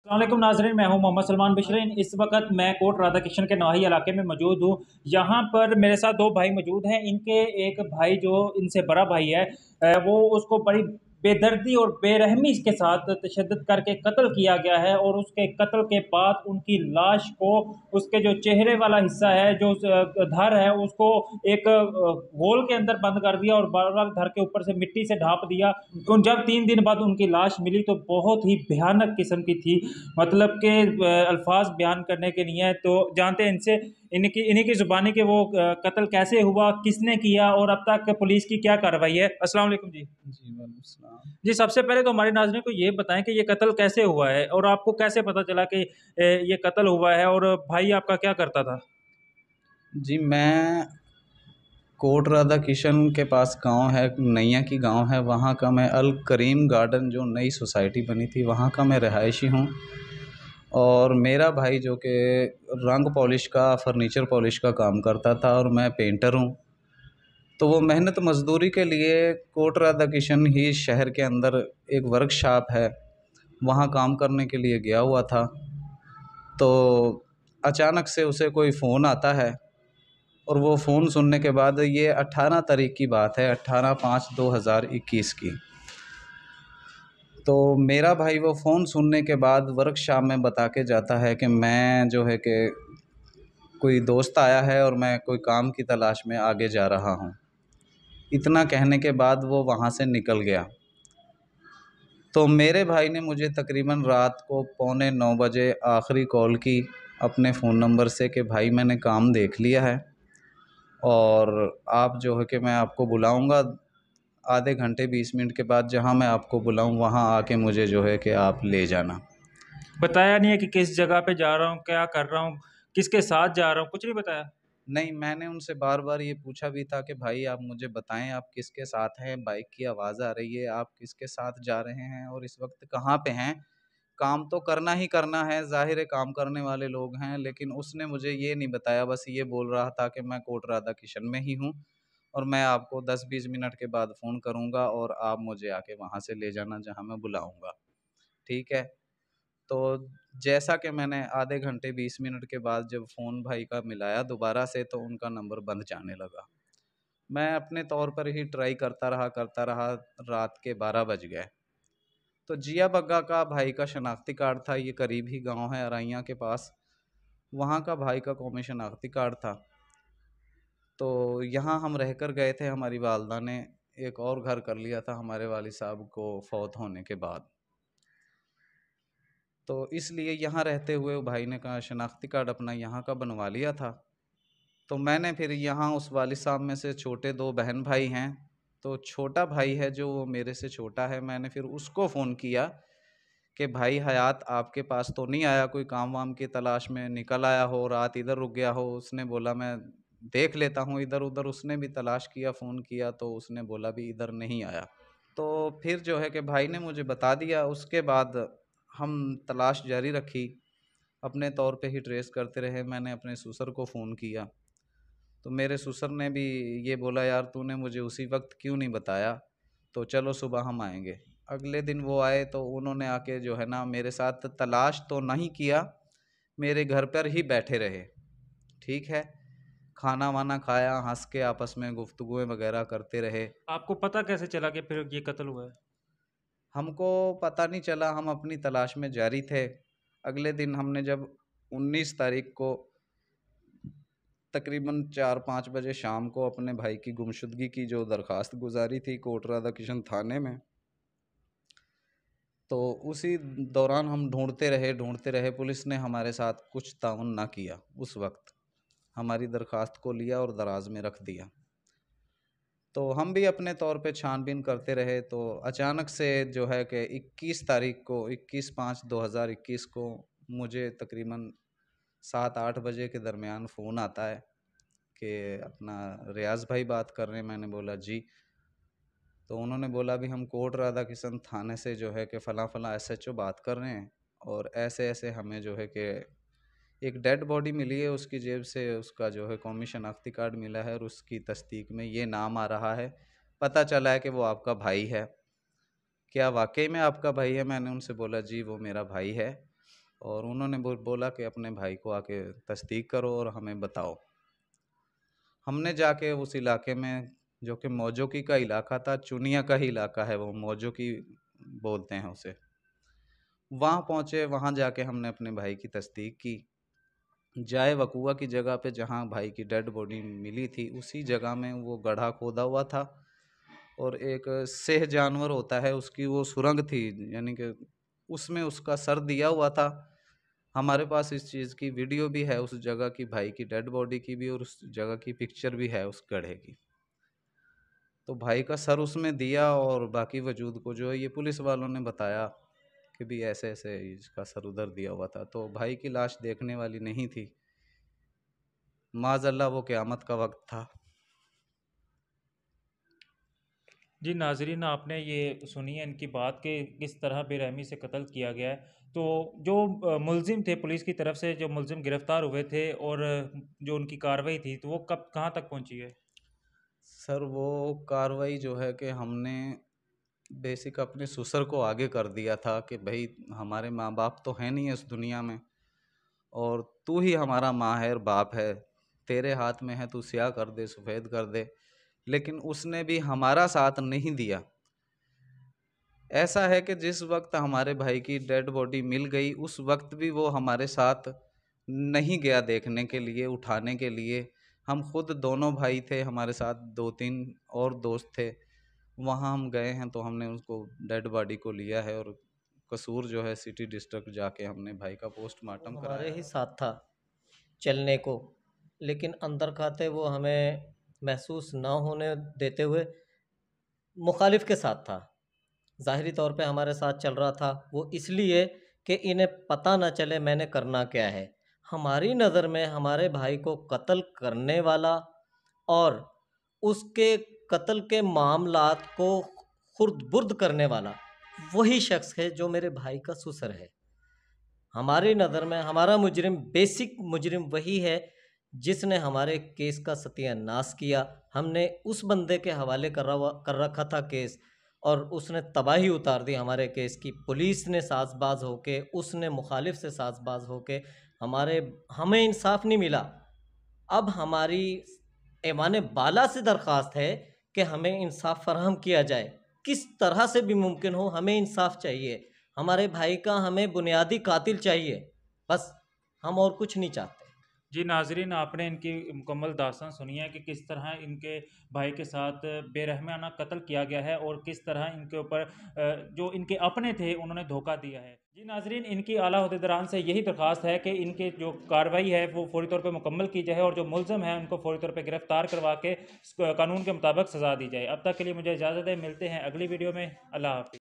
वालेकुम नाजरीन, मैं हूं मोहम्मद सलमान बिशरीन। इस वक्त मैं कोट राधा किशन के नवाही इलाके में मौजूद हूं। यहाँ पर मेरे साथ दो भाई मौजूद हैं। इनके एक भाई जो इनसे बड़ा भाई है, वो उसको बड़ी बेदर्दी और बेरहमी के साथ तशद्दुद करके कत्ल किया गया है। और उसके कत्ल के बाद उनकी लाश को, उसके जो चेहरे वाला हिस्सा है, जो धर है, उसको एक होल के अंदर बंद कर दिया और बार बार धर के ऊपर से मिट्टी से ढांप दिया। जब 3 दिन बाद उनकी लाश मिली तो बहुत ही भयानक किस्म की थी। मतलब के अल्फाज बयान करने के नहीं है। तो जानते हैं इनसे, इनकी इन्हीं की ज़ुबानी के वो कत्ल कैसे हुआ, किसने किया और अब तक पुलिस की क्या कार्रवाई है। अस्सलाम वालेकुम जी। जी वालेकुम सलाम। जी, सबसे पहले तो हमारे नाज़रीन को ये बताएं कि ये कत्ल कैसे हुआ है और आपको कैसे पता चला कि ये कत्ल हुआ है, और भाई आपका क्या करता था। जी मैं कोट राधा किशन के पास गांव है, नैया की गांव है, वहाँ का मैं अल करीम गार्डन जो नई सोसाइटी बनी थी वहाँ का मैं रहायशी हूँ। और मेरा भाई जो कि रंग पॉलिश का, फर्नीचर पॉलिश का काम करता था और मैं पेंटर हूँ। तो वो मेहनत मज़दूरी के लिए कोट राधा किशन ही शहर के अंदर एक वर्कशॉप है, वहाँ काम करने के लिए गया हुआ था। तो अचानक से उसे कोई फ़ोन आता है और वो फ़ोन सुनने के बाद, ये 18 तारीख की बात है, 18/5/2021 की। तो मेरा भाई वो फ़ोन सुनने के बाद वर्कशॉप में बता के जाता है कि मैं जो है कि कोई दोस्त आया है और मैं कोई काम की तलाश में आगे जा रहा हूँ। इतना कहने के बाद वो वहाँ से निकल गया। तो मेरे भाई ने मुझे तकरीबन रात को 8:45 बजे आखिरी कॉल की अपने फ़ोन नंबर से कि भाई मैंने काम देख लिया है और आप जो है कि मैं आपको बुलाऊंगा आधे घंटे 20 मिनट के बाद, जहां मैं आपको बुलाऊं वहां आके मुझे जो है कि आप ले जाना। बताया नहीं है कि किस जगह पे जा रहा हूँ, क्या कर रहा हूँ, किसके साथ जा रहा हूँ, कुछ नहीं बताया। नहीं, मैंने उनसे बार बार ये पूछा भी था कि भाई आप मुझे बताएं आप किसके साथ हैं, बाइक की आवाज़ आ रही है, आप किसके साथ जा रहे हैं और इस वक्त कहाँ पे हैं। काम तो करना ही करना है, ज़ाहिर है काम करने वाले लोग हैं, लेकिन उसने मुझे ये नहीं बताया। बस ये बोल रहा था कि मैं कोट राधा किशन में ही हूँ और मैं आपको 10-20 मिनट के बाद फ़ोन करूँगा और आप मुझे आके वहाँ से ले जाना जहाँ मैं बुलाऊँगा। ठीक है। तो जैसा कि मैंने आधे घंटे 20 मिनट के बाद जब फ़ोन भाई का मिलाया दोबारा से, तो उनका नंबर बंद जाने लगा। मैं अपने तौर पर ही ट्राई करता रहा, रात के 12 बज गए। तो जिया बग्गा का भाई का शनाख्ती कार्ड था, ये करीब ही गांव है अरैया के पास, वहाँ का भाई का कौमी शनाख्ती कार्ड था। तो यहाँ हम रहकर गए थे, हमारी वालदा ने एक और घर कर लिया था हमारे वालिद साहब को फौत होने के बाद। तो इसलिए यहाँ रहते हुए भाई ने कहा शनाख्ती कार्ड अपना यहाँ का बनवा लिया था। तो मैंने फिर यहाँ उस वालिद साहब में से छोटे दो बहन भाई हैं, तो छोटा भाई है जो वो मेरे से छोटा है, मैंने फिर उसको फ़ोन किया कि भाई हयात आपके पास तो नहीं आया, कोई काम वाम की तलाश में निकल आया हो, रात इधर रुक गया हो। उसने बोला मैं देख लेता हूँ इधर उधर। उसने भी तलाश किया, फ़ोन किया, तो उसने बोला भी इधर नहीं आया। तो फिर जो है कि भाई ने मुझे बता दिया। उसके बाद हम तलाश जारी रखी, अपने तौर पे ही ट्रेस करते रहे। मैंने अपने ससुर को फ़ोन किया तो मेरे ससुर ने भी ये बोला यार तूने मुझे उसी वक्त क्यों नहीं बताया, तो चलो सुबह हम आएंगे। अगले दिन वो आए तो उन्होंने आके जो है ना मेरे साथ तलाश तो नहीं किया, मेरे घर पर ही बैठे रहे। ठीक है, खाना वाना खाया, हंस के आपस में गुफ्तगुएं वगैरह करते रहे। आपको पता कैसे चला कि फिर ये कत्ल हुआ है। हमको पता नहीं चला, हम अपनी तलाश में जारी थे। अगले दिन हमने जब 19 तारीख को तकरीबन 4-5 बजे शाम को अपने भाई की गुमशुदगी की जो दरख्वास्त गुजारी थी कोट राधा किशन थाने में, तो उसी दौरान हम ढूंढते रहे। पुलिस ने हमारे साथ कुछ ताउन ना किया। उस वक्त हमारी दरख्वास्त को लिया और दराज में रख दिया। तो हम भी अपने तौर पे छानबीन करते रहे। तो अचानक से जो है कि 21 तारीख को, 21/5/2021 को मुझे तकरीबन 7-8 बजे के दरमियान फ़ोन आता है कि अपना रियाज़ भाई बात कर रहे हैं। मैंने बोला जी। तो उन्होंने बोला भी हम कोट राधा किशन थाने से जो है कि फ़लाँ फ़लाँ एसएचओ बात कर रहे हैं और ऐसे ऐसे हमें जो है कि एक डेड बॉडी मिली है, उसकी जेब से उसका जो है कौमी शनाख्ती कार्ड मिला है और उसकी तस्दीक में ये नाम आ रहा है। पता चला है कि वो आपका भाई है। क्या वाकई में आपका भाई है? मैंने उनसे बोला जी वो मेरा भाई है। और उन्होंने बोला कि अपने भाई को आके तस्दीक करो और हमें बताओ। हमने जाके उस इलाके में, जो कि मौजोकी का इलाका था, चुनिया का ही इलाका है वो, मौजोकी बोलते हैं उसे, वहाँ पहुँचे। वहाँ जाके हमने अपने भाई की तस्दीक की। जाए वकुआ की जगह पे जहाँ भाई की डेड बॉडी मिली थी, उसी जगह में वो गड्ढा खोदा हुआ था और एक सेह जानवर होता है उसकी वो सुरंग थी, यानी कि उसमें उसका सर दिया हुआ था। हमारे पास इस चीज़ की वीडियो भी है, उस जगह की, भाई की डेड बॉडी की भी, और उस जगह की पिक्चर भी है उस गड्ढे की। तो भाई का सर उसमें दिया और बाकी वजूद को जो है ये पुलिस वालों ने बताया कि भी ऐसे ऐसे इसका सर उधर दिया हुआ था। तो भाई की लाश देखने वाली नहीं थी, माज़अल्लाह वो क़यामत का वक्त था। जी नाजरीन, आपने ये सुनी है इनकी बात कि किस तरह बेरहमी से कत्ल किया गया है। तो जो मुलजिम थे, पुलिस की तरफ से जो मुलजिम गिरफ्तार हुए थे और जो उनकी कार्रवाई थी, तो वो कब कहाँ तक पहुंची है? सर वो कार्रवाई जो है कि हमने बेसिक अपने ससुर को आगे कर दिया था कि भाई हमारे माँ बाप तो हैं नहीं इस दुनिया में, और तू ही हमारा माँ है और बाप है, तेरे हाथ में है, तू स्याह कर दे सफ़ेद कर दे। लेकिन उसने भी हमारा साथ नहीं दिया। ऐसा है कि जिस वक्त हमारे भाई की डेड बॉडी मिल गई, उस वक्त भी वो हमारे साथ नहीं गया देखने के लिए, उठाने के लिए। हम खुद दोनों भाई थे, हमारे साथ 2-3 और दोस्त थे। वहाँ हम गए हैं तो हमने उसको डेड बॉडी को लिया है और कसूर जो है सिटी डिस्ट्रिक्ट जाके हमने भाई का पोस्टमार्टम वो हमारे कराया ही है। साथ था चलने को, लेकिन अंदर खाते वो हमें महसूस ना होने देते हुए मुखालिफ के साथ था। ज़ाहिरी तौर पे हमारे साथ चल रहा था वो इसलिए कि इन्हें पता ना चले मैंने करना क्या है। हमारी नज़र में हमारे भाई को कत्ल करने वाला और उसके कत्ल के मामलात को खुर्द-बुर्द करने वाला वही शख्स है जो मेरे भाई का ससुर है। हमारी नज़र में हमारा मुजरिम, बेसिक मुजरिम वही है जिसने हमारे केस का सत्यानाश किया। हमने उस बंदे के हवाले कर रखा था केस, और उसने तबाही उतार दी हमारे केस की। पुलिस ने साज़बाज़ होके, उसने मुखालिफ से साज़बाज़ होके हमें इंसाफ नहीं मिला। अब हमारी ऐवान बाला से दरख्वास्त है कि हमें इंसाफ फराहम किया जाए। किस तरह से भी मुमकिन हो हमें इंसाफ चाहिए। हमारे भाई का हमें बुनियादी कातिल चाहिए, बस हम और कुछ नहीं चाहते। जी नाजरीन, आपने इनकी मुकम्मल दास्तान सुनी है कि किस तरह इनके भाई के साथ बेरहमाना कत्ल किया गया है और किस तरह इनके ऊपर जो इनके अपने थे उन्होंने धोखा दिया है। जी नाजरीन, इनकी आला अहदेदारान से यही दरख्वास्त है कि इनके जो कार्रवाई है वो फौरी तौर पर मुकम्मल की जाए और जो मुलज़िम है उनको फौरी तौर पर गिरफ्तार करवा के कानून के मुताबिक सज़ा दी जाए। अब तक के लिए मुझे इजाज़त है, मिलते हैं अगली वीडियो में। अल्लाह हाफ़िज़।